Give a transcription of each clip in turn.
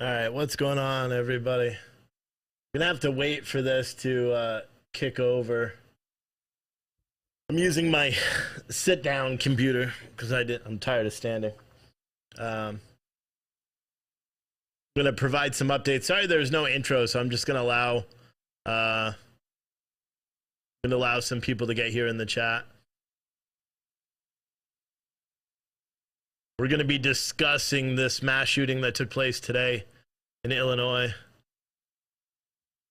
All right, what's going on, everybody? Gonna have to wait for this to kick over. I'm using my sit-down computer because I'm tired of standing. I'm gonna provide some updates. Sorry, there's no intro, so I'm just gonna allow some people to get here in the chat. We're going to be discussing this mass shooting that took place today in Illinois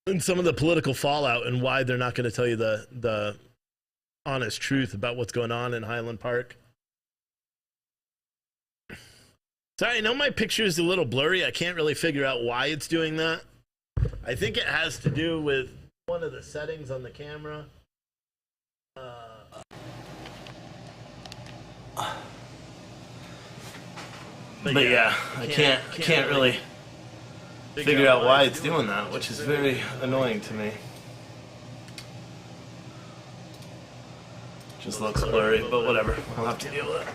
and some of the political fallout and why they're not going to tell you the honest truth about what's going on in Highland Park. Sorry, I know my picture is a little blurry. I can't really figure out why it's doing that. I think it has to do with one of the settings on the camera. But yeah, I can't really figure out why it's doing that, which is very annoying to me. Just looks blurry, but whatever. We'll have to deal with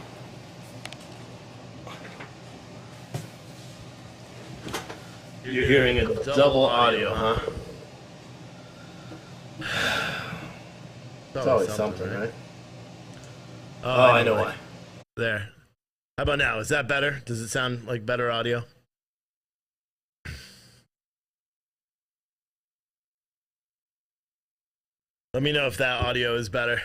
it. You're hearing a double audio, huh? It's always something, right? Oh, I know why. There. How about now? Is that better? Does it sound like better audio? Let me know if that audio is better.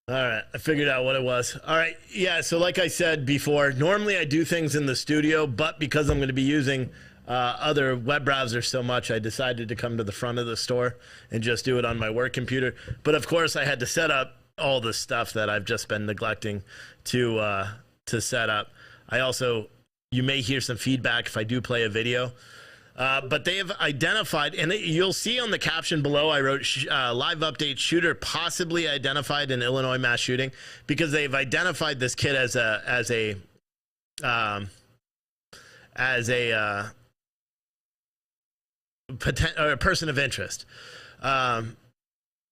All right, I figured out what it was. All right, yeah, so like I said before, normally I do things in the studio, but because I'm going to be using other web browsers so much, I decided to come to the front of the store and just do it on my work computer. But of course, I had to set up all the stuff that I've just been neglecting to set up. You may hear some feedback if I do play a video. But they have identified, and you'll see on the caption below, I wrote live update shooter possibly identified in Illinois mass shooting, because they've identified this kid as a person of interest.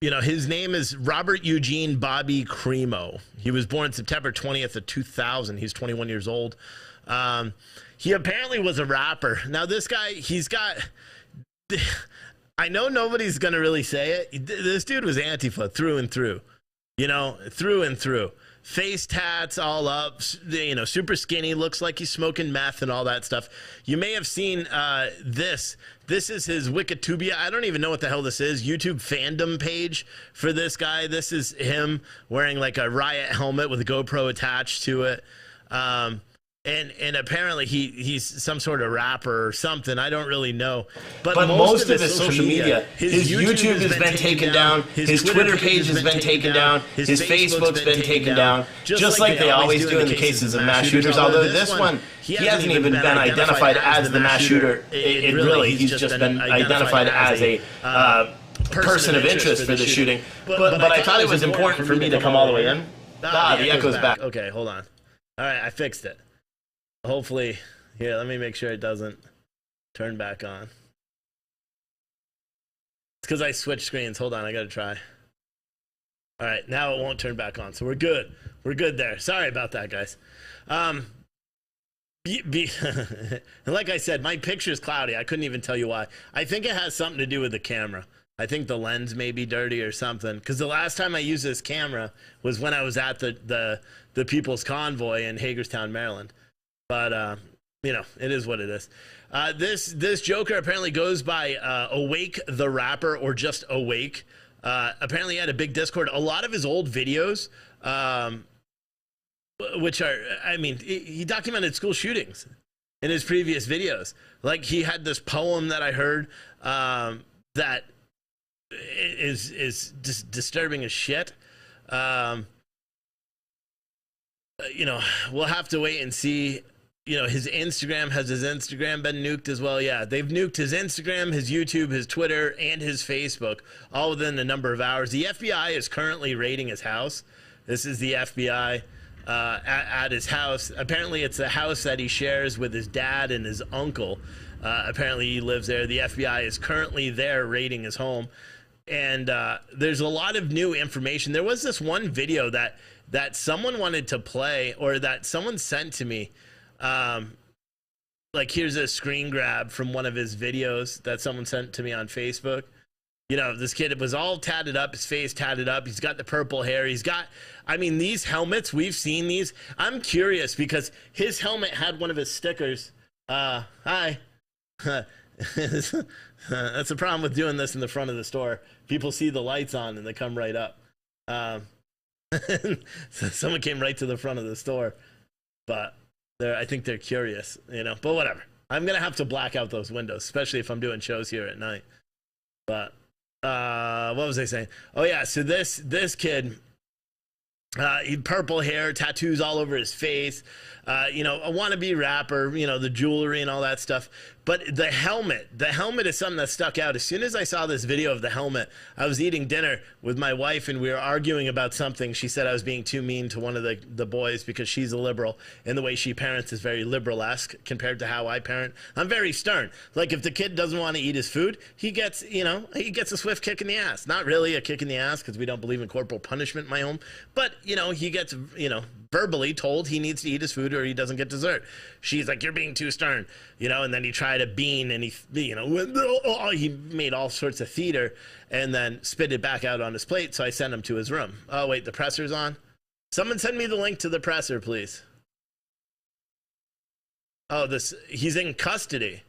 His name is Robert Eugene Bobby Cremo. He was born September 20th of 2000. He's 21 years old. He apparently was a rapper. Now, this guy, I know nobody's going to really say it. This dude was Antifa through and through, through and through. Face tats all up, super skinny, looks like he's smoking meth and all that stuff. You may have seen this. This is his Wikitubia. I don't even know what the hell this is. YouTube fandom page for this guy. This is him wearing like a riot helmet with a GoPro attached to it. And apparently he's some sort of rapper or something. I don't really know. But most of his social media, his YouTube has been taken down. His Twitter page has been taken down. His Facebook's been taken down. Just like they always do in the cases of mass shooters. Although this one, he hasn't even been identified as the mass shooter. He's just been identified as a person of interest for the shooting. But I thought it was important for me to come all the way in. The echo's back. Okay, hold on. All right, I fixed it. Hopefully, here, let me make sure it doesn't turn back on. It's because I switched screens. Hold on, I gotta try. All right, now it won't turn back on, so we're good. We're good there. Sorry about that, guys. And like I said, my picture's cloudy. I couldn't even tell you why. I think it has something to do with the camera. I think the lens may be dirty or something. Because the last time I used this camera was when I was at the People's Convoy in Hagerstown, Maryland. But, it is what it is. This Joker apparently goes by Awake the Rapper or just Awake. Apparently he had a big Discord. A lot of his old videos, he documented school shootings in his previous videos. Like he had this poem that I heard that is just disturbing as shit. We'll have to wait and see. His Instagram, has his Instagram been nuked as well? Yeah, they've nuked his Instagram, his YouTube, his Twitter, and his Facebook, all within a number of hours. The FBI is currently raiding his house. This is the FBI at his house. Apparently, it's a house that he shares with his dad and his uncle. Apparently, he lives there. The FBI is currently there raiding his home. And there's a lot of new information. There was this one video that someone wanted to play, or that someone sent to me, Like, here's a screen grab from one of his videos that someone sent to me on Facebook. You know, this kid was all tatted up, his face tatted up. He's got the purple hair. He's got, I mean, these helmets, we've seen these. I'm curious because his helmet had one of his stickers. Hi. That's the problem with doing this in the front of the store. People see the lights on and they come right up. So someone came right to the front of the store. But I think they're curious, you know. But whatever. I'm going to have to black out those windows, especially if I'm doing shows here at night. But what was I saying? Oh yeah, so this kid, he purple hair, tattoos all over his face, you know, a wannabe rapper, you know, the jewelry and all that stuff. But the helmet is something that stuck out. As soon as I saw this video of the helmet, I was eating dinner with my wife and we were arguing about something. She said I was being too mean to one of the boys because she's a liberal and the way she parents is very liberal-esque compared to how I parent. I'm very stern. Like, if the kid doesn't want to eat his food, he gets a swift kick in the ass. Not really a kick in the ass because we don't believe in corporal punishment in my home, but, you know, he gets, you know, verbally told he needs to eat his food or he doesn't get dessert. She's like, you're being too stern, you know, and then he tried a bean and he made all sorts of theater and then spit it back out on his plate. So I sent him to his room. Oh, wait, the presser's on. Someone send me the link to the presser, please. Oh, he's in custody.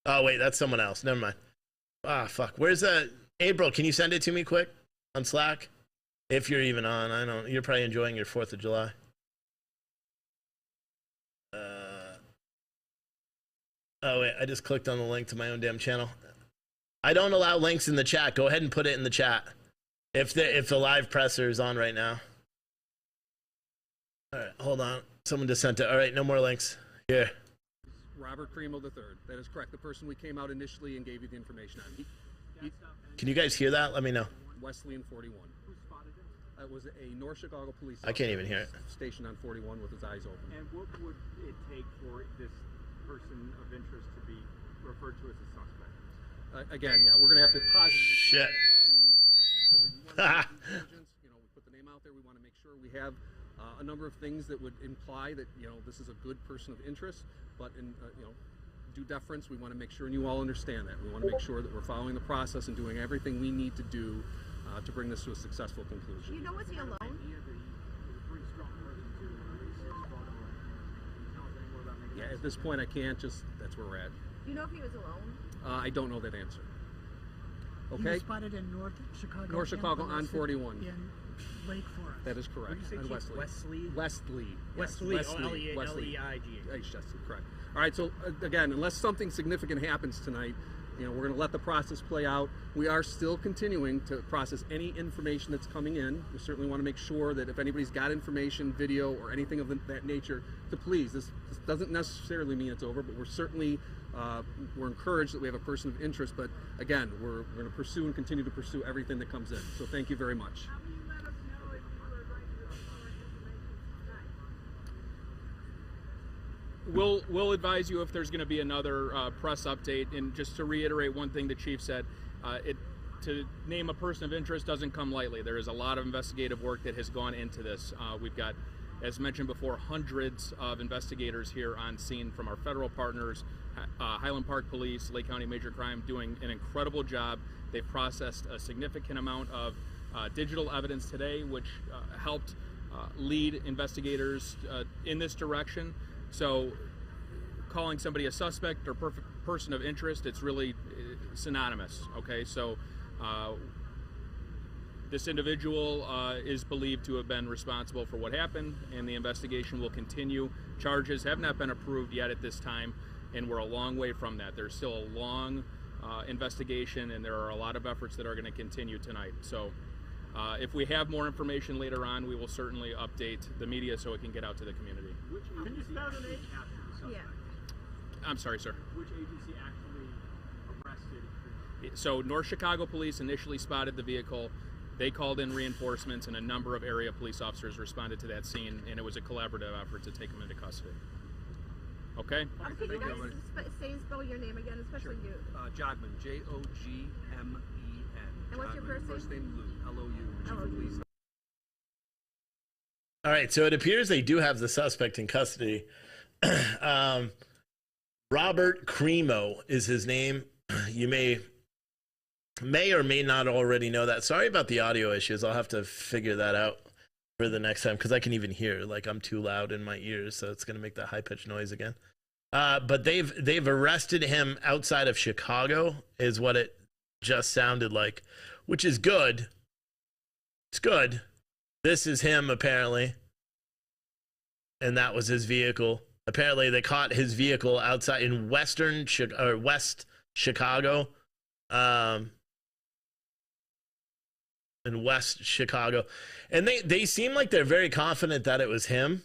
Oh, wait, that's someone else. Never mind. Ah, fuck. Where's April, can you send it to me quick on Slack? If you're even on, you're probably enjoying your 4th of July. Oh wait, I just clicked on the link to my own damn channel. I don't allow links in the chat. Go ahead and put it in the chat. If the live presser is on right now. All right, hold on. Someone just sent it. All right, no more links. Here. Robert Cremo III. That is correct. The person we came out initially and gave you the information on. Can you guys hear that? Let me know. Wesleyan 41. Who spotted it? It was a North Chicago police officer. I can't even hear it. Stationed on 41 with his eyes open. And what would it take for this person of interest to be referred to as a suspect? Again, yeah, we're going to have to positively. Shit. You know, we put the name out there. We want to make sure we have a number of things that would imply that, you know, this is a good person of interest, but in you know, due deference, we want to make sure, and you all understand that. We want to make sure that we're following the process and doing everything we need to do to bring this to a successful conclusion. You know, was he alone? Yeah, at this point I can't, just that's where we're at. Do you know if he was alone? I don't know that answer. Okay? He was spotted in North Chicago. North Chicago on 41. In Lake Forest. That is correct. On Wesley. Wesley. Wesley. Yes, Wesley. Wesley. L-E-I-G-H. Correct. All right, so again, unless something significant happens tonight, you know, we're going to let the process play out. We are still continuing to process any information that's coming in. We certainly want to make sure that if anybody's got information, video, or anything of that nature, to please. This doesn't necessarily mean it's over, but we're certainly we're encouraged that we have a person of interest. But again, we're going to pursue and continue to pursue everything that comes in. So thank you very much. We'll advise you if there's going to be another press update. And just to reiterate one thing the chief said, to name a person of interest doesn't come lightly. There is a lot of investigative work that has gone into this. We've got, as mentioned before, hundreds of investigators here on scene from our federal partners, Highland Park Police, Lake County Major Crime, doing an incredible job. They've processed a significant amount of digital evidence today, which helped lead investigators in this direction. So calling somebody a suspect or person of interest, it's really synonymous, okay? So this individual is believed to have been responsible for what happened, and the investigation will continue. Charges have not been approved yet at this time, and we're a long way from that. There's still a long investigation, and there are a lot of efforts that are going to continue tonight. So if we have more information later on, we will certainly update the media so it can get out to the community. Which agency actually captured the suspect? Yeah. I'm sorry, sir. Which agency actually arrested? So North Chicago Police initially spotted the vehicle. They called in reinforcements, and a number of area police officers responded to that scene, and it was a collaborative effort to take him into custody. Okay? Can you guys spell your name again, especially you? Jogman, Jogmen. And what's your first name? First name Lou, L-O-U. L-O-U. All right, so it appears they do have the suspect in custody. Robert Crimo is his name. You may or may not already know that. Sorry about the audio issues. I'll have to figure that out for the next time because I can even hear. Like, I'm too loud in my ears, so it's going to make that high-pitched noise again. But they've arrested him outside of Chicago, is what it just sounded like, which is good. It's good. This is him, apparently. And that was his vehicle. Apparently, they caught his vehicle outside in West Chicago. In West Chicago. And they seem like they're very confident that it was him.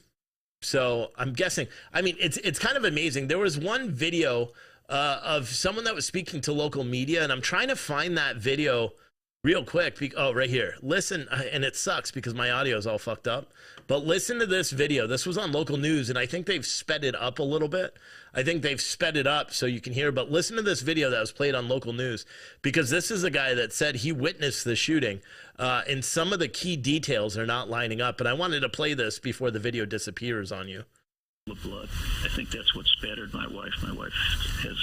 So I'm guessing. I mean, it's kind of amazing. There was one video of someone that was speaking to local media, and I'm trying to find that video real quick. Oh, right here. Listen, and it sucks because my audio is all fucked up. But listen to this video. This was on local news, and I think they've sped it up a little bit. I think they've sped it up so you can hear. But listen to this video that was played on local news, because this is a guy that said he witnessed the shooting, and some of the key details are not lining up. And I wanted to play this before the video disappears on you. Of blood. I think that's what spattered my wife. My wife has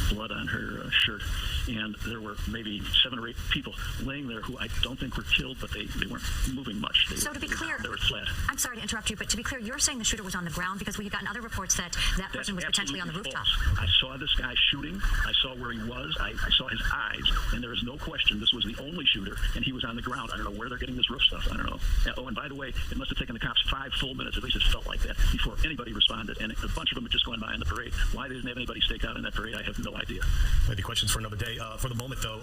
blood on her shirt, and there were maybe 7 or 8 people laying there who I don't think were killed, but they weren't moving much. To be clear, they were flat. I'm sorry to interrupt you, but to be clear, you're saying the shooter was on the ground because we've gotten other reports that person was potentially on the rooftop. False. I saw this guy shooting. I saw where he was. I saw his eyes, and there is no question this was the only shooter, and he was on the ground. I don't know where they're getting this roof stuff. I don't know. Oh, and by the way, it must have taken the cops 5 full minutes, at least it felt like that, before anybody responded, and a bunch of them had just gone by in the parade. Why they didn't have anybody stake out in that parade, I have no idea. Maybe questions for another day. For the moment, though,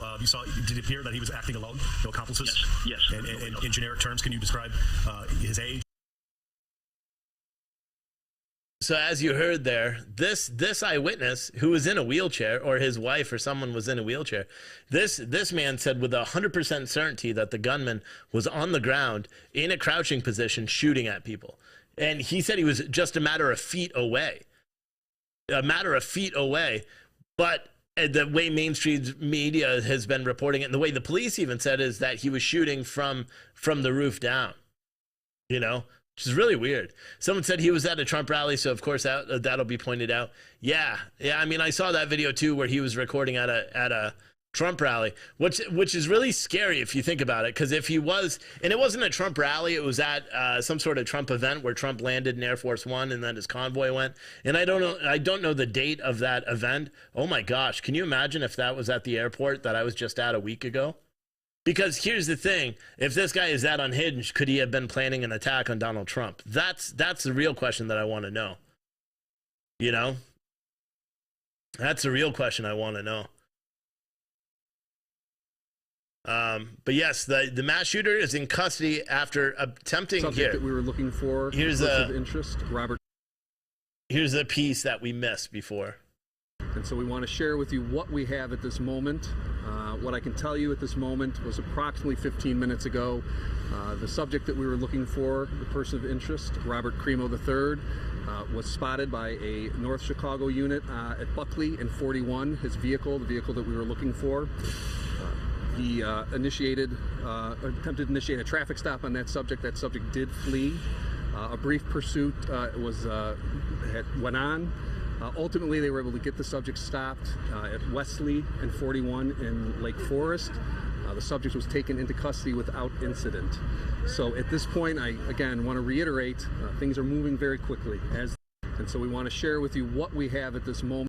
did it appear that he was acting alone? No accomplices? Yes. And in generic terms, can you describe his age? So as you heard there, this eyewitness who was in a wheelchair, or his wife or someone was in a wheelchair, this man said with 100% certainty that the gunman was on the ground in a crouching position shooting at people. And he said he was just a matter of feet away. But the way mainstream media has been reporting it, and the way the police even said, is that he was shooting from the roof down, which is really weird. Someone said he was at a Trump rally, so of course that'll be pointed out. Yeah. I mean, I saw that video too, where he was recording at a Trump rally, which is really scary if you think about it, because if he was, and it wasn't a Trump rally, it was at some sort of Trump event where Trump landed in Air Force One and then his convoy went. And I don't know the date of that event. Oh my gosh, can you imagine if that was at the airport that I was just at a week ago? Because here's the thing, if this guy is that unhinged, could he have been planning an attack on Donald Trump? That's the real question that I want to know. That's the real question I want to know. But yes, the mass shooter is in custody after attempting Subject that we were looking for. Here's of interest, Robert. Here's a piece that we missed before. And so we want to share with you what we have at this moment. What I can tell you at this moment was approximately 15 minutes ago. The subject that we were looking for, the person of interest, Robert Crimo III, was spotted by a North Chicago unit at Buckley and 41. His vehicle, the vehicle that we were looking for. He attempted to initiate a traffic stop on that subject. That subject did flee. A brief pursuit went on. Ultimately, they were able to get the subject stopped at Wesley and 41 in Lake Forest. The subject was taken into custody without incident. So at this point, I again want to reiterate, things are moving very quickly. And so we want to share with you what we have at this moment.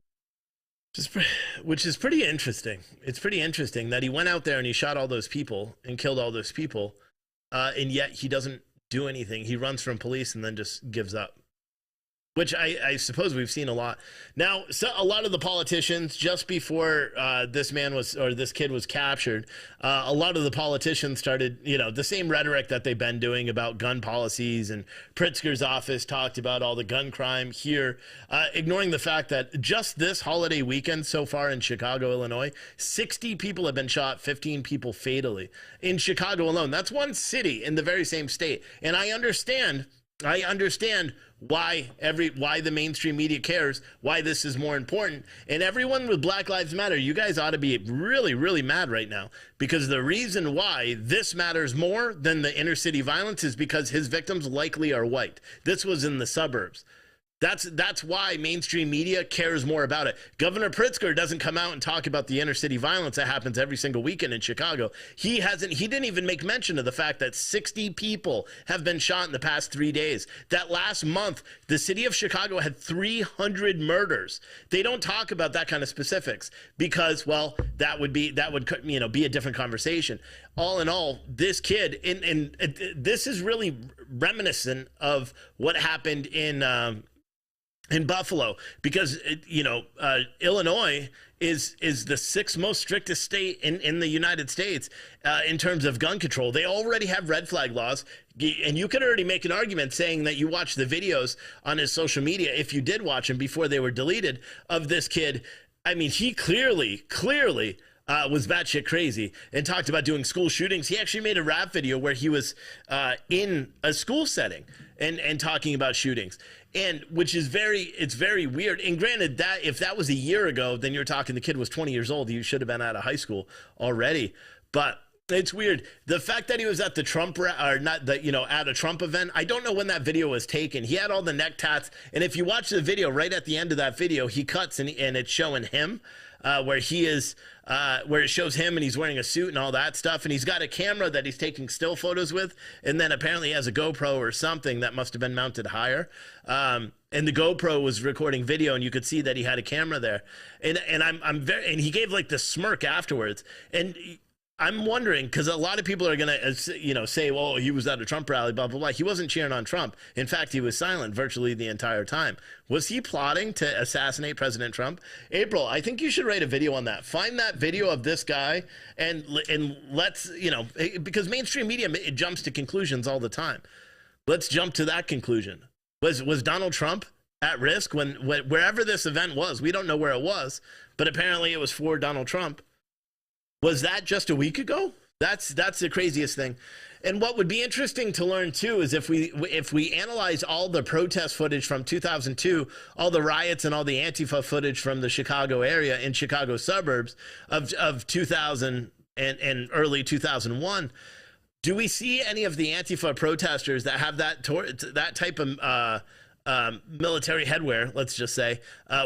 Which is pretty interesting. It's pretty interesting that he went out there and he shot all those people and killed all those people, and yet he doesn't do anything. He runs from police and then just gives up. Which I suppose we've seen a lot. Now, so a lot of the politicians, just before this kid was captured, a lot of the politicians started, the same rhetoric that they've been doing about gun policies, and Pritzker's office talked about all the gun crime here, ignoring the fact that just this holiday weekend so far in Chicago, Illinois, 60 people have been shot, 15 people fatally. In Chicago alone, that's one city in the very same state. And I understand I understand why the mainstream media cares, why this is more important. And everyone with Black Lives Matter, you guys ought to be really, really mad right now, because the reason why this matters more than the inner city violence is because his victims likely are white. This was in the suburbs. That's why mainstream media cares more about it. Governor Pritzker doesn't come out and talk about the inner city violence that happens every single weekend in Chicago. He didn't even make mention of the fact that 60 people have been shot in the past 3 days. That last month, the city of Chicago had 300 murders. They don't talk about that kind of specifics because, well, that would be a different conversation. All in all, this kid, and this is really reminiscent of what happened in Buffalo, because Illinois is the sixth most strictest state in the United States in terms of gun control. They already have red flag laws, and you could already make an argument saying that you watched the videos on his social media, if you did watch them before they were deleted, of this kid. I mean, he clearly was batshit crazy and talked about doing school shootings. He actually made a rap video where he was in a school setting and talking about shootings, and which is very weird. And granted, that if that was a year ago, then you're talking the kid was 20 years old. He should have been out of high school already. But it's weird. The fact that he was at the Trump at a Trump event. I don't know when that video was taken. He had all the neck tats, and if you watch the video, right at the end of that video, he cuts and it's showing him. Where he is, where it shows him and he's wearing a suit and all that stuff. And he's got a camera that he's taking still photos with. And then apparently he has a GoPro or something that must have been mounted higher. And the GoPro was recording video, and you could see that he had a camera there. And and he gave like this smirk afterwards. And I'm wondering, because a lot of people are going to, say, well, he was at a Trump rally, blah, blah, blah. He wasn't cheering on Trump. In fact, he was silent virtually the entire time. Was he plotting to assassinate President Trump? April, I think you should write a video on that. Find that video of this guy and let's, because mainstream media, it jumps to conclusions all the time. Let's jump to that conclusion. Was Donald Trump at risk when wherever this event was? We don't know where it was, but apparently it was for Donald Trump. Was that just a week ago? That's the craziest thing. And what would be interesting to learn too is if we analyze all the protest footage from 2002, all the riots and all the Antifa footage from the Chicago area and Chicago suburbs of 2000 and early 2001, do we see any of the Antifa protesters that have that type of military headwear, let's just say,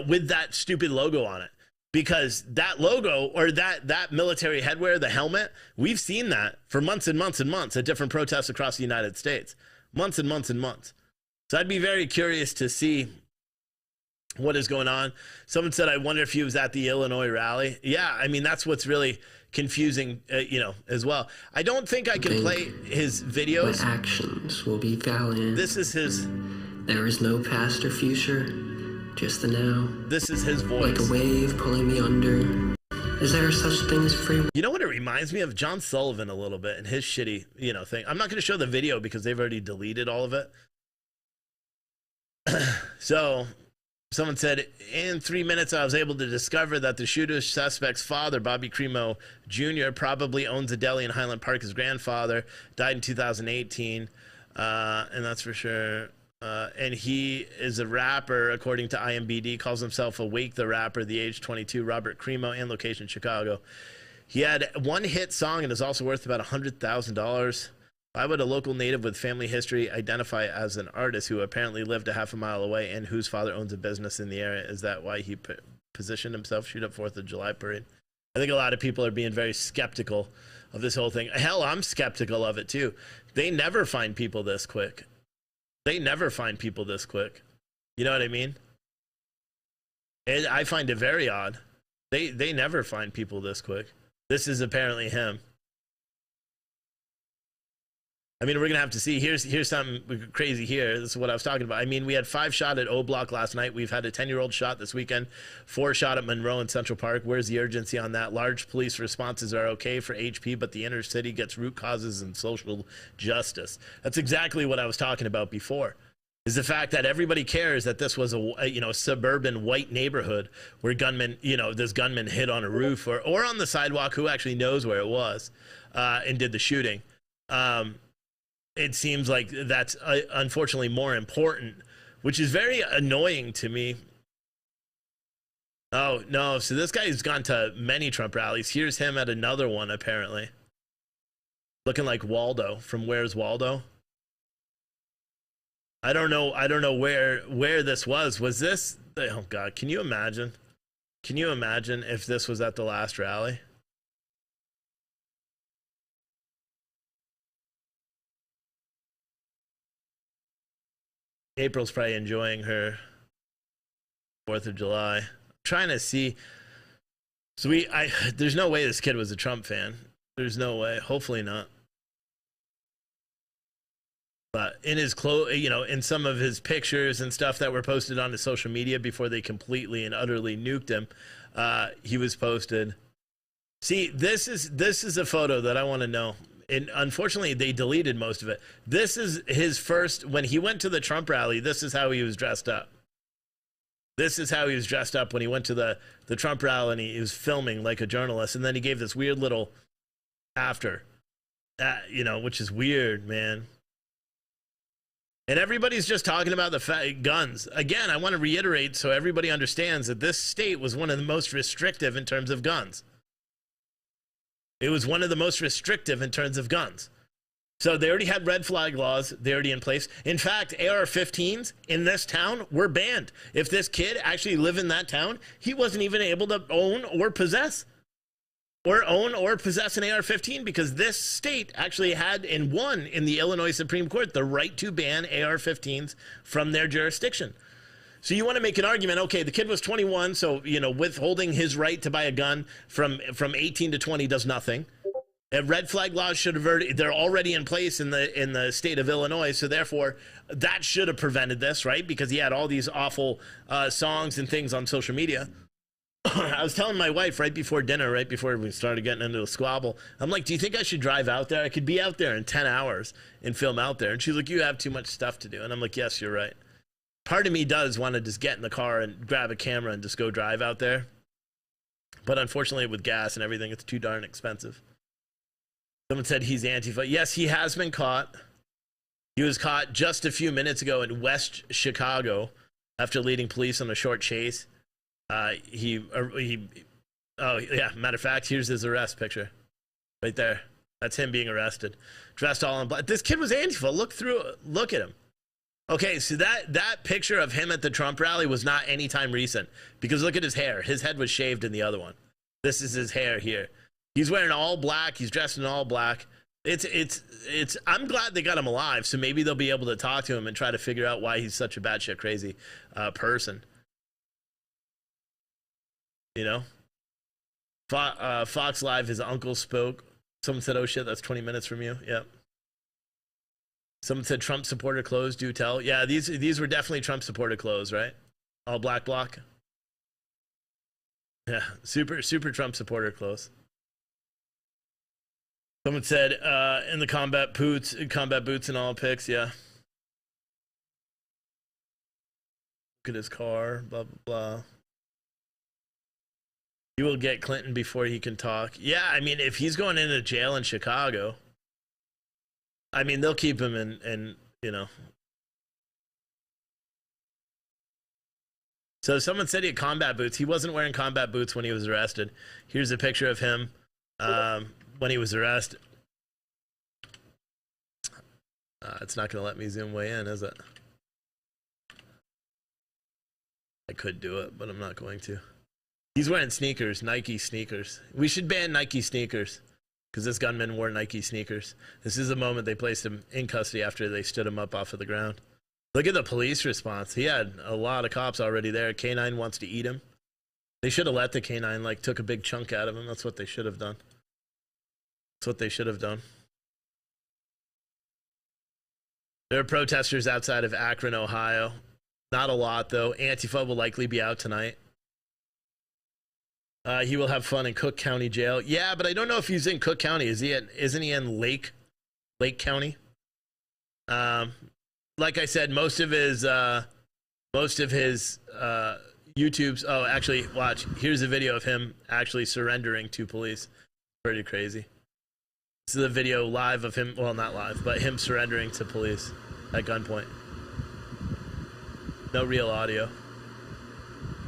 with that stupid logo on it? Because that logo or that military headwear, the helmet, we've seen that for months and months and months at different protests across the United States. Months and months and months. So I'd be very curious to see what is going on. Someone said, I wonder if he was at the Illinois rally. Yeah, I mean, that's what's really confusing, as well. I don't think I can play his videos. My actions will be valiant. This is his. There is no past or future. Just the now. This is his voice. Like a wave pulling me under. Is there such thing as free will? You know what it reminds me of? John Sullivan a little bit and his shitty, thing. I'm not going to show the video because they've already deleted all of it. So, someone said, in 3 minutes, I was able to discover that the shooter suspect's father, Bobby Crimo Jr., probably owns a deli in Highland Park. His grandfather died in 2018, and that's for sure. And he is a rapper, according to IMBD, calls himself Awake the Rapper, the age 22, Robert Crimo, and location Chicago. He had one hit song and is also worth about $100,000. Why would a local native with family history identify as an artist who apparently lived a half a mile away and whose father owns a business in the area? Is that why he positioned himself, shoot up 4th of July parade? I think a lot of people are being very skeptical of this whole thing. Hell, I'm skeptical of it too. They never find people this quick. They never find people this quick. You know what I mean? And I find it very odd. They never find people this quick. This is apparently him. I mean, we're going to have to see. Here's something crazy here. This is what I was talking about. I mean, we had 5 shot at O Block last night. We've had a 10-year-old shot this weekend, 4 shot at Monroe and Central Park. Where's the urgency on that? Large police responses are okay for HP, but the inner city gets root causes and social justice. That's exactly what I was talking about before, is the fact that everybody cares that this was a suburban white neighborhood where this gunman hit on a roof or on the sidewalk, who actually knows where it was, and did the shooting. it seems like that's unfortunately more important, which is very annoying to me. Oh, no. So this guy's gone to many Trump rallies. Here's him at another one, apparently. Looking like Waldo from Where's Waldo? I don't know where this was. Was this? Oh, God. Can you imagine? Can you imagine if this was at the last rally? April's probably enjoying her 4th of July. Trying to see. So there's no way this kid was a Trump fan. There's no way. Hopefully not. But in his in some of his pictures and stuff that were posted on his social media before they completely and utterly nuked him, he was posted. See, this is a photo that I want to know. And unfortunately, they deleted most of it. This is his first, when he went to the Trump rally, this is how he was dressed up. This is how he was dressed up when he went to the Trump rally, and he was filming like a journalist. And then he gave this weird little after, which is weird, man. And everybody's just talking about the guns. Again, I want to reiterate so everybody understands that this state was one of the most restrictive in terms of guns. It was one of the most restrictive in terms of guns. So they already had red flag laws. They're already in place. In fact, AR-15s in this town were banned. If this kid actually lived in that town, he wasn't even able to own or possess an AR-15 because this state actually had and won in the Illinois Supreme Court the right to ban AR-15s from their jurisdiction. So you want to make an argument, okay, the kid was 21, so, withholding his right to buy a gun from 18 to 20 does nothing. Red flag laws they're already in place in the state of Illinois, so therefore that should have prevented this, right? Because he had all these awful songs and things on social media. I was telling my wife right before dinner, right before we started getting into a squabble, I'm like, do you think I should drive out there? I could be out there in 10 hours and film out there. And she's like, you have too much stuff to do. And I'm like, yes, you're right. Part of me does want to just get in the car and grab a camera and just go drive out there. But unfortunately, with gas and everything, it's too darn expensive. Someone said he's Antifa. Yes, he has been caught. He was caught just a few minutes ago in West Chicago after leading police on a short chase. Oh yeah, matter of fact, here's his arrest picture. Right there. That's him being arrested. Dressed all in black. This kid was Antifa. Look at him. Okay, so that picture of him at the Trump rally was not anytime recent because look at his hair. His head was shaved in the other one. This is his hair here. He's wearing all black. He's dressed in all black. I'm glad they got him alive, so maybe they'll be able to talk to him and try to figure out why he's such a batshit crazy person. Fox Live, his uncle spoke. Someone said, oh shit, that's 20 minutes from you. Yep. Someone said Trump supporter clothes, do tell. Yeah, these were definitely Trump supporter clothes, right? All black block. Yeah, super Trump supporter clothes. Someone said in the combat boots and all pics, yeah. Look at his car, blah, blah, blah. He will get Clinton before he can talk. Yeah, I mean, if he's going into jail in Chicago, I mean, they'll keep him in. So someone said he had combat boots. He wasn't wearing combat boots when he was arrested. Here's a picture of him when he was arrested. It's not going to let me zoom way in, is it? I could do it, but I'm not going to. He's wearing sneakers, Nike sneakers. We should ban Nike sneakers because this gunman wore Nike sneakers. This is the moment they placed him in custody after they stood him up off of the ground. Look at the police response. He had a lot of cops already there. K9 wants to eat him. They should have let the K9, took a big chunk out of him. That's what they should have done. That's what they should have done. There are protesters outside of Akron, Ohio. Not a lot, though. Antifa will likely be out tonight. He will have fun in Cook County Jail. Yeah, but I don't know if he's in Cook County. Isn't he in Lake County? Like I said, most of his YouTube's. Oh, actually, watch. Here's a video of him actually surrendering to police. Pretty crazy. This is a video live of him, well, not live, but him surrendering to police at gunpoint. No real audio.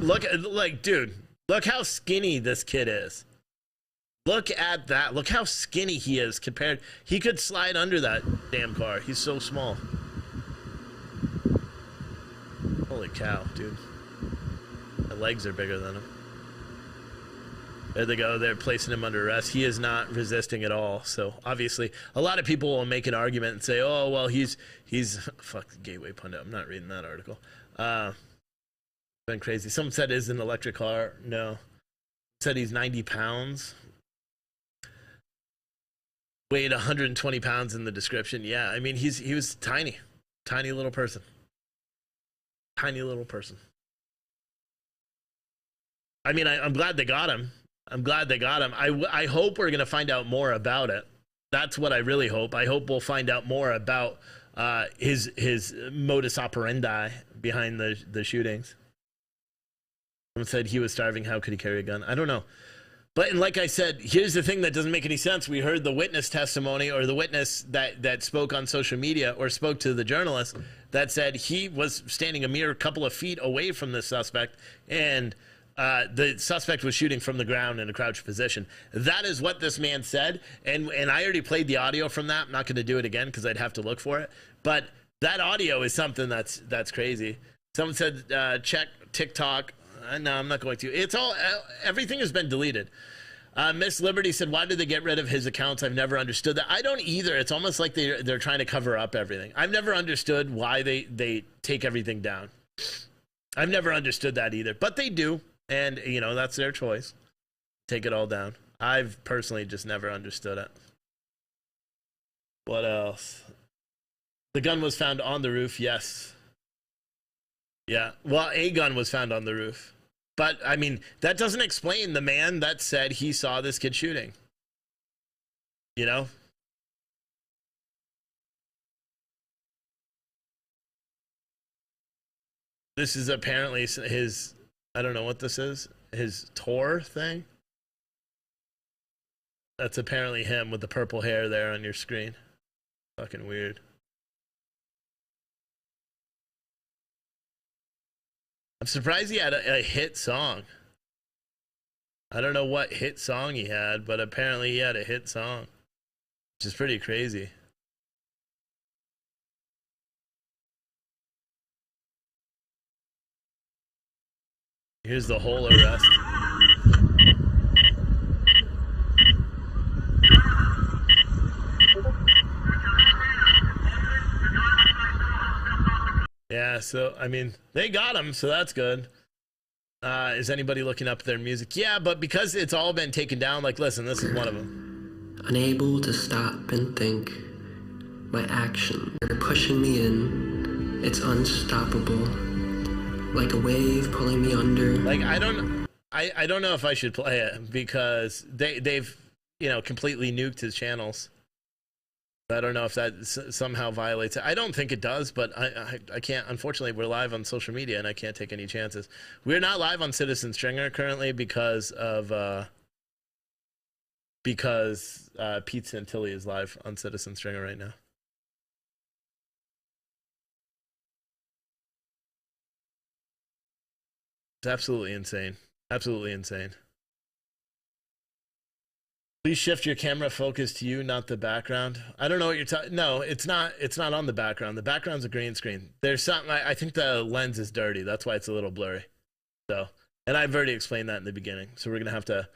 Look, like, dude, look how skinny this kid is. Look at that. Look how skinny he is compared. He could slide under that damn car. He's so small. Holy cow, dude. My legs are bigger than him. There they go. They're placing him under arrest. He is not resisting at all. So obviously, a lot of people will make an argument and say, "Oh, well, he's fuck the Gateway Pundit." I'm not reading that article. Been crazy. Someone said, "Is an electric car?" No. Said he's 90 pounds. Weighed 120 pounds in the description. Yeah, I mean, he was tiny little person. Tiny little person. I mean, I'm glad they got him. I hope we're going to find out more about it. That's what I really hope. I hope we'll find out more about his modus operandi behind the shootings. Someone said he was starving. How could he carry a gun? I don't know. But and like I said, here's the thing that doesn't make any sense. We heard the witness testimony, or the witness that spoke on social media or spoke to the journalist that said he was standing a mere couple of feet away from the suspect, and the suspect was shooting from the ground in a crouched position. That is what this man said, and I already played the audio from that. I'm not going to do it again because I'd have to look for it. But that audio is something that's crazy. Someone said check TikTok. No, I'm not going to. It's all everything has been deleted. Miss Liberty said, "Why did they get rid of his accounts? I've never understood that." I don't either. It's almost like they're trying to cover up everything. I've never understood why they take everything down. I've never understood that either, but they do. And, you know, that's their choice. Take it all down. I've personally just never understood it. What else? The gun was found on the roof. Yes. Yeah. Well, a gun was found on the roof. But, I mean, that doesn't explain the man that said he saw this kid shooting. You know? This is apparently his... I don't know what this is. His Tor thing? That's apparently him with the purple hair there on your screen. Fucking weird. I'm surprised he had a hit song. I don't know what hit song he had, but apparently he had a hit song, which is pretty crazy. Here's the whole arrest. Yeah, so, I mean, they got him, so that's good. Is anybody looking up their music? Yeah, but because it's all been taken down, like, listen, this is one of them. Unable to stop and think, my actions are pushing me in. It's unstoppable. Like a wave pulling me under. Like, I don't know if I should play it because they've, you know, completely nuked his channels. I don't know if that somehow violates it. I don't think it does, but I can't. Unfortunately, we're live on social media and I can't take any chances. We're not live on Citizen Stringer currently because Pete Santilli is live on Citizen Stringer right now. It's absolutely insane. Absolutely insane. Please shift your camera focus to you, not the background. I don't know what you're talking. No, it's not on the background. The background's a green screen. There's something. I think the lens is dirty. That's why it's a little blurry. So, and I've already explained that in the beginning. So we're gonna have to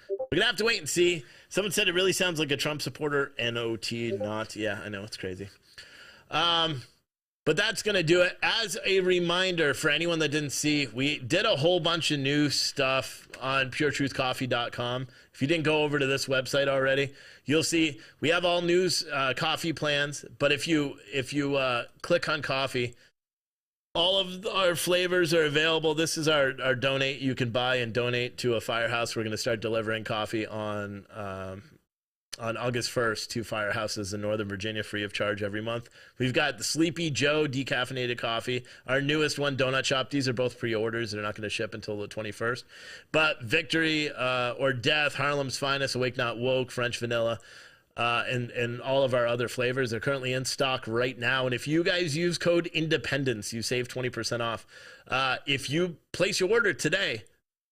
wait and see. Someone said it really sounds like a Trump supporter. NOT, not. Yeah, I know, it's crazy. But that's going to do it. As a reminder for anyone that didn't see, we did a whole bunch of new stuff on puretruthcoffee.com. If you didn't go over to this website already, you'll see we have all news coffee plans. But if you click on coffee, all of our flavors are available. This is our donate. You can buy and donate to a firehouse. We're going to start delivering coffee on August 1st to firehouses in Northern Virginia free of charge every month. We've got the Sleepy Joe decaffeinated coffee. Our newest one, Donut Shop. These are both pre-orders. They're not going to ship until the 21st. But Victory or Death, Harlem's Finest, Awake Not Woke, French Vanilla. and all of our other flavors. They're currently in stock right now. And if you guys use code Independence, you save 20% off. If you place your order today,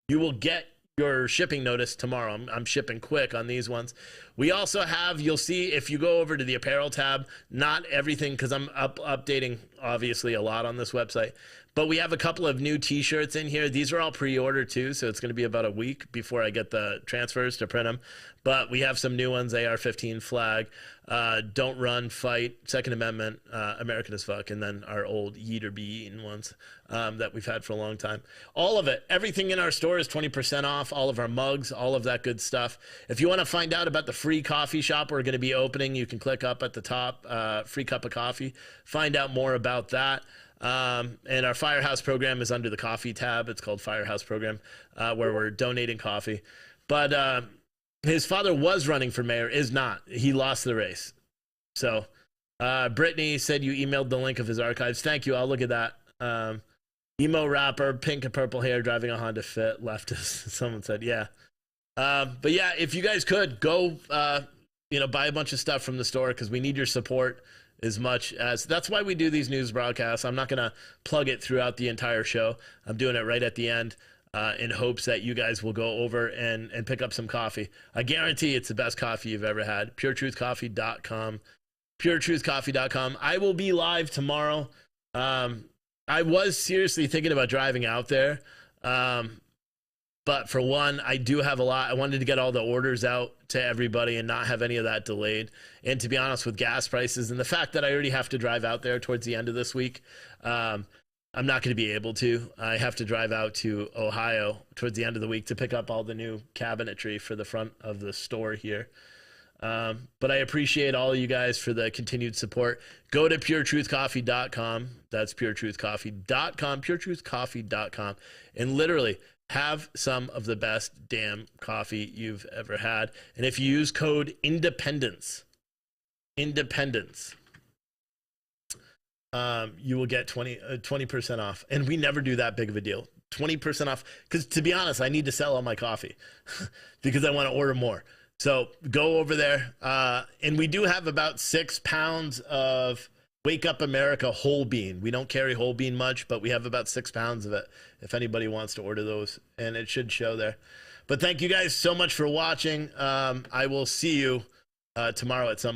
you will get your shipping notice tomorrow. I'm shipping quick on these ones. We also have, you'll see if you go over to the apparel tab, not everything, because I'm updating obviously a lot on this website, but we have a couple of new t-shirts in here. These are all pre-ordered too, so it's going to be about a week before I get the transfers to print them. But we have some new ones: AR-15 flag, Don't Run, Fight, Second Amendment, American as Fuck, and then our old Yeet or Be Eaten ones that we've had for a long time. All of it, everything in our store is 20% off. All of our mugs, all of that good stuff. If you want to find out about the free coffee shop we're going to be opening, you can click up at the top, free cup of coffee. Find out more about that. And our Firehouse program is under the coffee tab. It's called Firehouse program, where we're donating coffee. But his father was running for mayor, is not. He lost the race. So Brittany said you emailed the link of his archives. Thank you. I'll look at that. Emo rapper, pink and purple hair, driving a Honda Fit, leftist. Someone said, yeah. But yeah, if you guys could go, buy a bunch of stuff from the store, because we need your support as much as. That's why we do these news broadcasts. I'm not going to plug it throughout the entire show. I'm doing it right at the end in hopes that you guys will go over and pick up some coffee. I guarantee it's the best coffee you've ever had. PureTruthCoffee.com. PureTruthCoffee.com. I will be live tomorrow. I was seriously thinking about driving out there. But for one, I do have a lot. I wanted to get all the orders out to everybody and not have any of that delayed. And to be honest, with gas prices and the fact that I already have to drive out there towards the end of this week, I'm not going to be able to. I have to drive out to Ohio towards the end of the week to pick up all the new cabinetry for the front of the store here. But I appreciate all of you guys for the continued support. Go to puretruthcoffee.com. That's puretruthcoffee.com, puretruthcoffee.com. And literally have some of the best damn coffee you've ever had. And if you use code Independence, you will get 20% off. And we never do that big of a deal. 20% off. Because to be honest, I need to sell all my coffee because I want to order more. So go over there. And we do have about 6 pounds of Wake Up America whole bean. We don't carry whole bean much, but we have about 6 pounds of it if anybody wants to order those. And it should show there. But thank you guys so much for watching. I will see you tomorrow at some